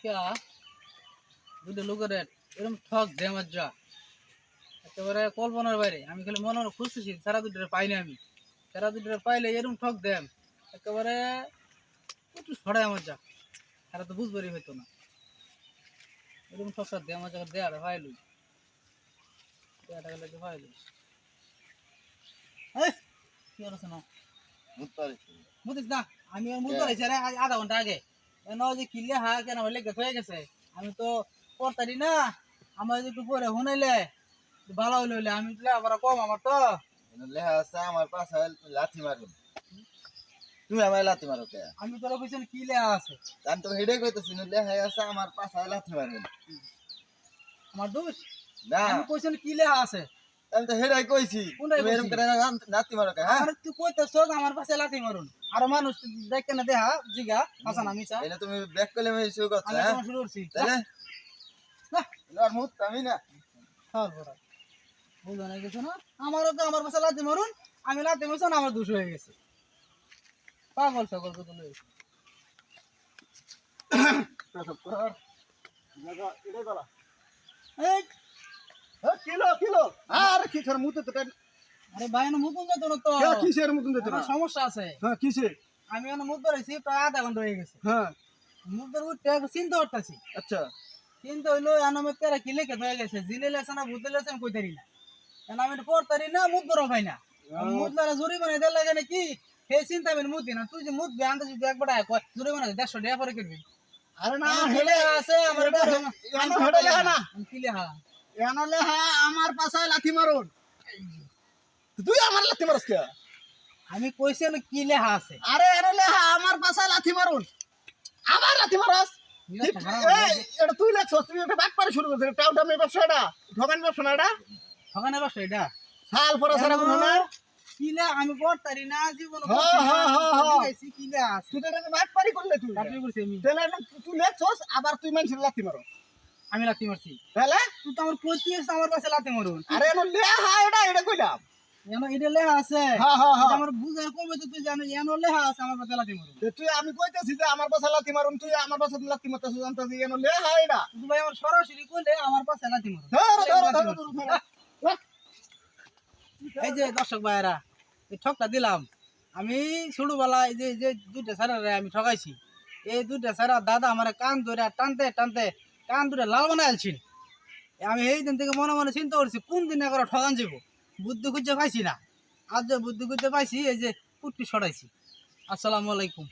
क्या দুটো লোকের এরকম ঠক ড্যামেজ যা একেবারে কল্পনার বাইরে। আমি খালি মনে মনে খুঁজতেছি সারা দুটো পাইনি, আমি সারা দুটো পাইলে এরকম ঠক দেম একেবারে একটু ছড়াই আমার যা, সারা তো বুঝবারই হইতো না এরকম ঠকটা দেয় আমার জায়গা দেয়ার ভাইলু দেয়াটা গেলে তো ভাইলু। কি হচ্ছে না বুঝিস না, আমি বুঝতে পারছি রে আধা ঘন্টা আগে কেন যে কিনলে হা কেন লেগে হয়ে গেছে। আমি তো পড়তারি না, আমার যদি একটু পরে শুনাইলে ভালো হইলে হইলে আমি আবার কম আমার তো লেহা আছে আমার পাশে লাথি মারবেন। তুমি আমার লাথি মারো কে? আমি তোর পিছনে কি লেখা আছে আমি তো হেডে কইতেছি লেহা আছে আমার পাশে লাথি মারবেন। আমার দোষ? না আমি কইছিলাম কি লেখা আছে, আমি তো হেডাই কইছি কোনটাই তুমি এরকম করে লাথি মারো কে? হ্যাঁ আর তুই কইতেছ আমার পাশে লাথি মারুন আর মানুষ দেখে না দেহা জিগা হাসান আমি চা এটা তুমি ব্যাক করলে আমি শুরু করছ। আমি হ্যাঁ তোমার শুরু করছি তাহলে না আর মুত আমি না হল বড় বুঝো না কিছু না। আমারও তো আমার পাশে লাথি মারুন, আমি লাথি মারছি না, আমার দোষ হয়ে গেছে। পাগল সকল কত লইছে এই কিলো কিলো আর কি করে মুতে তো আরে ভাই না মুকুন যেত না তো কিসের মুতে তো আমার সমস্যা আছে। হ্যাঁ কিসে? আমি এখন মুখ ধরেছি প্রায় আধা ঘন্টা হয়ে গেছে, হ্যাঁ মুখ ধরে উঠতে চিন্তা করতেছি। আচ্ছা চিন্তা হইলো আনামের তেরা কি লেখে হয়ে গেছে, জিলে লেছে না বুঝতে লেছে আমি কইতারি না, কেন আমি পড়তারি না, মুখ ধরো খাই না। মুখ ধরা জুরি মানে দেড় লাগে নাকি সেই চিন্তা আমি মুখ দিই না। তুই যে মুখ আনতে যদি একবার জুরি মানে 150 টাকা পরে কিনবি। আরে না হেলে আছে আমার এনো হেডে লেহা না কি লেখা এনো লেহা আমার পাশে লাথি মারুন। তুই আমার লাথি মারছ কে? আমি কইছি না কি লেখা আছে। আরে এনো লেহা আমার পাশে লাথি মারুন, আমার লাথি মারছ। এই এটা তুই লেখছ, তুই এটা ব্যাক করে শুরু করছিস। টাউটা মে ব্যবসাটা ঠকান ব্যবসা না এটা ঠকানে বসে এটা সাল পরে সারা গুণ না কি লে আমি পড়তারি না জীবন কি লে আছে। তুই এটা ব্যাক পারি করলে তুই চাকরি করছি আমি, তাহলে তুই লেখছস আবার তুই মানুষের লাথি মারো। আমি লাথি মারছি তাহলে তুই তো আমার কইতি আমার কাছে লাথি মারুন। আরে এনো লেহা এটা কইলাম। এনো এটা লেখা আছে, হ্যাঁ হ্যাঁ হ্যাঁ আমার বুঝার কমে তো তুই জানিস এনো লেখা আছে আমার কাছে লাথি মারুন। তুই আমি কইতেছি যে আমার পাশে লাথি মারুন, তুই আমার পাশে লাথি মারতেছিস জানতাছিস এনো লেহা এটা। তুই ভাই আমার সরাসরি কইলে আমার কাছে লাথি মারুন। এই যে দর্শক ভাইরা এই ঠকটা দিলাম আমি ছোটবেলায়, এই যে যে দুইটা স্যারের আমি ঠকাইছি, এই দুইটা স্যার দাদা আমার কান ধরে টানতে টানতে কান ধরে লাল বানাই আলছিল। আমি এই দিন থেকে মনে মনে চিন্তা করছি কোন দিন করে ঠকান যাব, বুদ্ধি খুঁজে পাইছি না। আজ যে বুদ্ধি খুঁজে পাইছি এই যে কুট্টি সরাইছি। আসসালামু আলাইকুম।